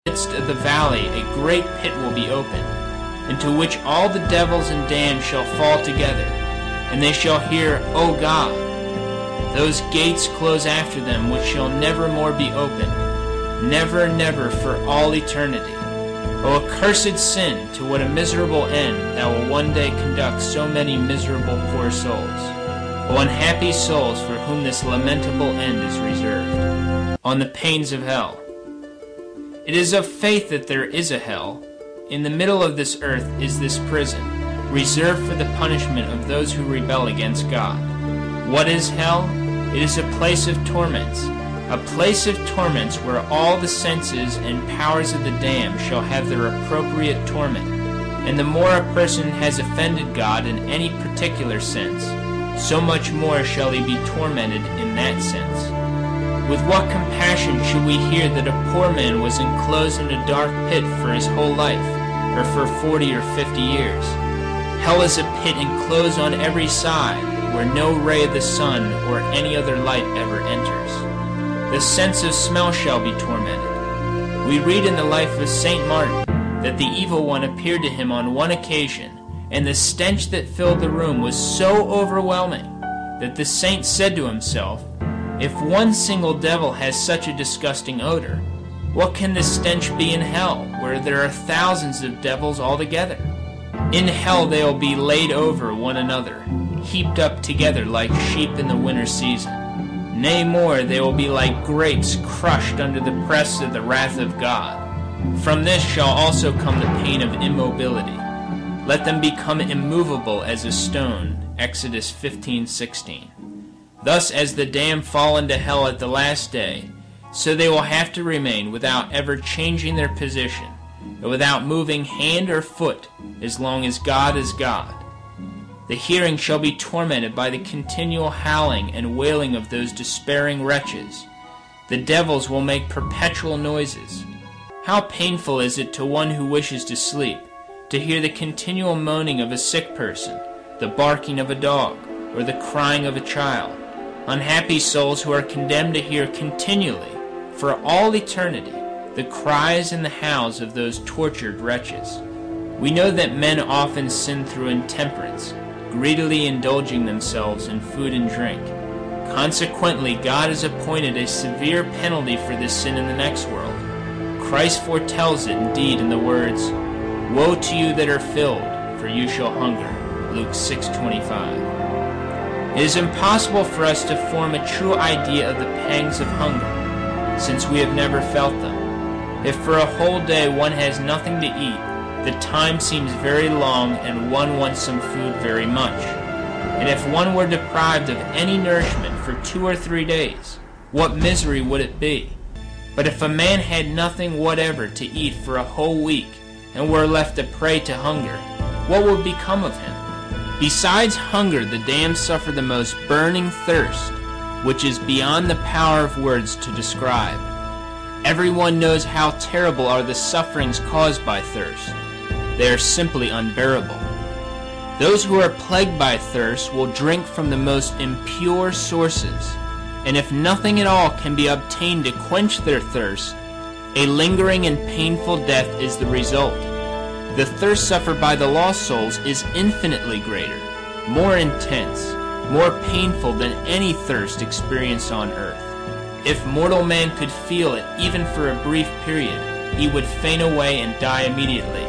midst of the valley a great pit will be opened, into which all the devils and damned shall fall together, and they shall hear, O God. Those gates close after them, which shall never more be opened, never, never, for all eternity. O accursed sin, to what a miserable end thou will one day conduct so many miserable poor souls. O unhappy souls for whom this lamentable end is reserved. On the pains of hell. It is of faith that there is a hell. In the middle of this earth is this prison, reserved for the punishment of those who rebel against God. What is hell? It is a place of torments, a place of torments where all the senses and powers of the damned shall have their appropriate torment. And the more a person has offended God in any particular sense, so much more shall he be tormented in that sense. With what compassion should we hear that a poor man was enclosed in a dark pit for his whole life, or for 40 or 50 years? Hell is a pit enclosed on every side, where no ray of the sun or any other light ever enters. The sense of smell shall be tormented. We read in the life of St. Martin that the evil one appeared to him on one occasion, and the stench that filled the room was so overwhelming that the saint said to himself, if one single devil has such a disgusting odor, what can the stench be in hell, where there are thousands of devils altogether? In hell they will be laid over one another, heaped up together like sheep in the winter season. Nay more, they will be like grapes crushed under the press of the wrath of God. From this shall also come the pain of immobility. Let them become immovable as a stone. Exodus 15:16. Thus as the damned fall into hell at the last day, so they will have to remain without ever changing their position, and without moving hand or foot, as long as God is God. The hearing shall be tormented by the continual howling and wailing of those despairing wretches. The devils will make perpetual noises. How painful is it to one who wishes to sleep, to hear the continual moaning of a sick person, the barking of a dog, or the crying of a child. Unhappy souls who are condemned to hear continually, for all eternity, the cries and the howls of those tortured wretches. We know that men often sin through intemperance, greedily indulging themselves in food and drink. Consequently, God has appointed a severe penalty for this sin in the next world. Christ foretells it indeed in the words, Woe to you that are filled, for you shall hunger. Luke 6:25. It is impossible for us to form a true idea of the pangs of hunger, since we have never felt them. If for a whole day one has nothing to eat, the time seems very long and one wants some food very much. And if one were deprived of any nourishment for 2 or 3 days, what misery would it be? But if a man had nothing whatever to eat for a whole week, and were left a prey to hunger, what would become of him? Besides hunger, the damned suffer the most burning thirst, which is beyond the power of words to describe. Everyone knows how terrible are the sufferings caused by thirst. They are simply unbearable. Those who are plagued by thirst will drink from the most impure sources, and if nothing at all can be obtained to quench their thirst, a lingering and painful death is the result. The thirst suffered by the lost souls is infinitely greater, more intense, more painful than any thirst experienced on earth. If mortal man could feel it even for a brief period, he would faint away and die immediately.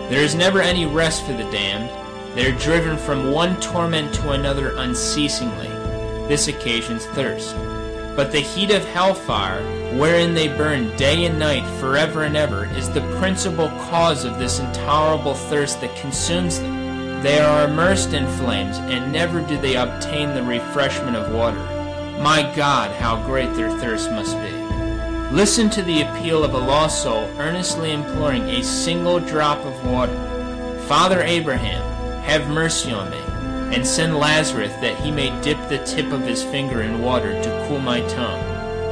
There is never any rest for the damned. They are driven from one torment to another unceasingly. This occasions thirst. But the heat of hellfire, wherein they burn day and night forever and ever, is the principal cause of this intolerable thirst that consumes them. They are immersed in flames, and never do they obtain the refreshment of water. My God, how great their thirst must be. Listen to the appeal of a lost soul earnestly imploring a single drop of water. Father Abraham, have mercy on me, and send Lazarus that he may dip the tip of his finger in water to cool my tongue,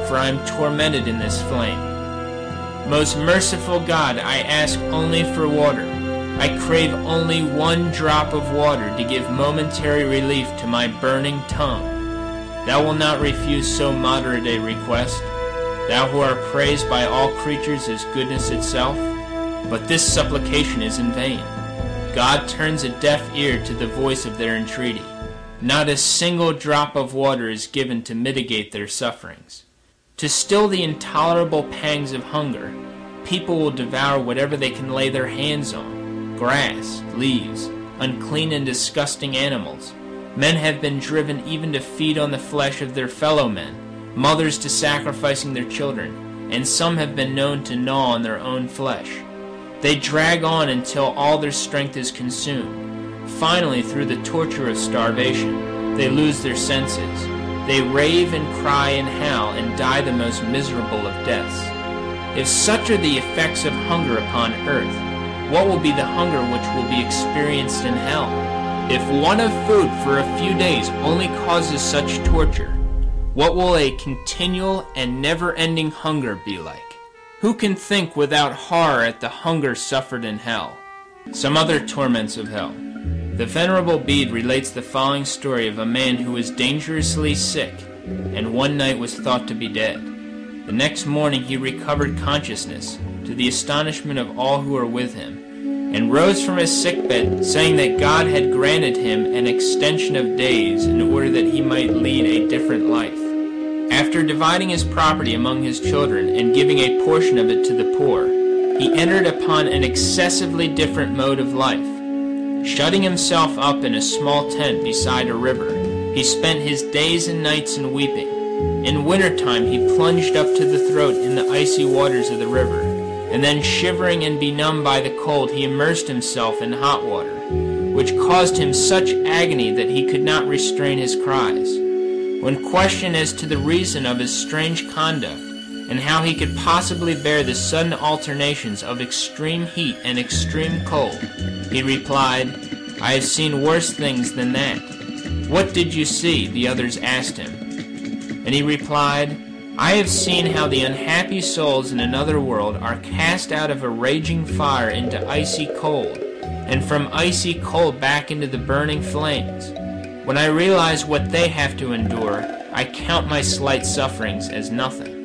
for I am tormented in this flame. Most merciful God, I ask only for water. I crave only one drop of water to give momentary relief to my burning tongue. Thou wilt not refuse so moderate a request. thou who art praised by all creatures as goodness itself? But this supplication is in vain. God turns a deaf ear to the voice of their entreaty. Not a single drop of water is given to mitigate their sufferings. To still the intolerable pangs of hunger, people will devour whatever they can lay their hands on: grass, leaves, unclean and disgusting animals. Men have been driven even to feed on the flesh of their fellow men, mothers to sacrificing their children, and some have been known to gnaw on their own flesh. They drag on until all their strength is consumed. Finally, through the torture of starvation, they lose their senses. They rave and cry and howl and die the most miserable of deaths. If such are the effects of hunger upon earth, what will be the hunger which will be experienced in hell? If want of food for a few days only causes such torture, what will a continual and never-ending hunger be like? Who can think without horror at the hunger suffered in hell? Some other torments of hell. The Venerable Bede relates the following story of a man who was dangerously sick, and one night was thought to be dead. The next morning he recovered consciousness, to the astonishment of all who were with him, and rose from his sickbed, saying that God had granted him an extension of days in order that he might lead a different life. After dividing his property among his children and giving a portion of it to the poor, he entered upon an excessively different mode of life. Shutting himself up in a small tent beside a river, he spent his days and nights in weeping. In wintertime he plunged up to the throat in the icy waters of the river, and then, shivering and benumbed by the cold, he immersed himself in hot water, which caused him such agony that he could not restrain his cries. When questioned as to the reason of his strange conduct, and how he could possibly bear the sudden alternations of extreme heat and extreme cold, he replied, "I have seen worse things than that." "What did you see?" the others asked him. And he replied, "I have seen how the unhappy souls in another world are cast out of a raging fire into icy cold, and from icy cold back into the burning flames. When I realize what they have to endure, I count my slight sufferings as nothing."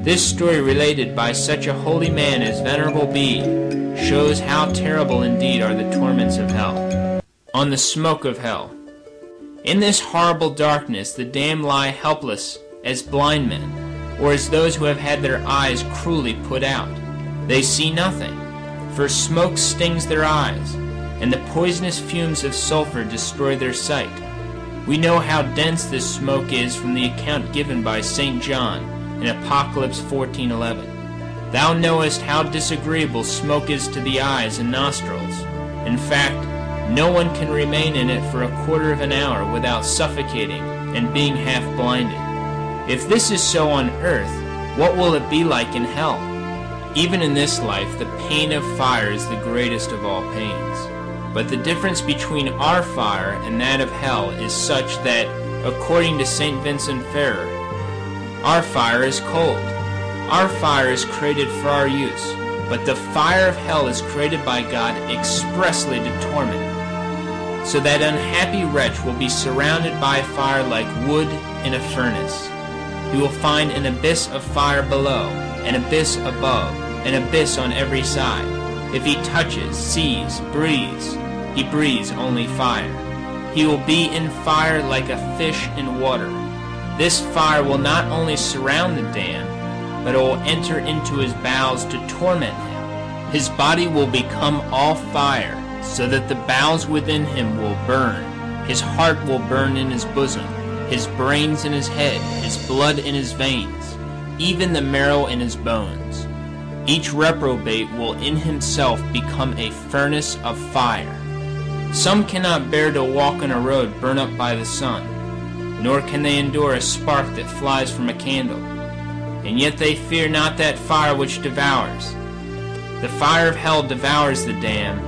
This story, related by such a holy man as Venerable Bede, shows how terrible indeed are the torments of hell. On the smoke of hell. In this horrible darkness the damned lie helpless as blind men, or as those who have had their eyes cruelly put out. They see nothing, for smoke stings their eyes, and the poisonous fumes of sulfur destroy their sight. We know how dense this smoke is from the account given by St. John in Apocalypse 14:11. "Thou knowest how disagreeable smoke is to the eyes and nostrils. In fact, no one can remain in it for a quarter of an hour without suffocating and being half blinded. If this is so on earth, what will it be like in hell? Even in this life, the pain of fire is the greatest of all pains. But the difference between our fire and that of hell is such that, according to St. Vincent Ferrer, our fire is cold. Our fire is created for our use, but the fire of hell is created by God expressly to torment. So that unhappy wretch will be surrounded by fire like wood in a furnace. He will find an abyss of fire below, an abyss above, an abyss on every side. If he touches, sees, breathes, he breathes only fire. He will be in fire like a fish in water. This fire will not only surround the damned, but it will enter into his bowels to torment him. His body will become all fire, so that the bowels within him will burn. His heart will burn in his bosom, his brains in his head, his blood in his veins, even the marrow in his bones. Each reprobate will in himself become a furnace of fire. Some cannot bear to walk on a road burnt up by the sun, nor can they endure a spark that flies from a candle. And yet they fear not that fire which devours. The fire of hell devours the damned.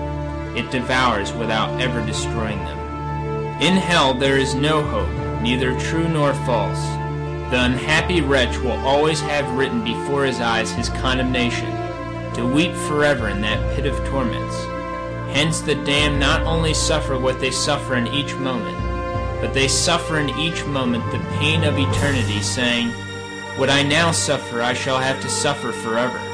It devours without ever destroying them. In hell there is no hope, neither true nor false. The unhappy wretch will always have written before his eyes his condemnation, to weep forever in that pit of torments. Hence the damned not only suffer what they suffer in each moment, but they suffer in each moment the pain of eternity, saying, What I now suffer I shall have to suffer forever.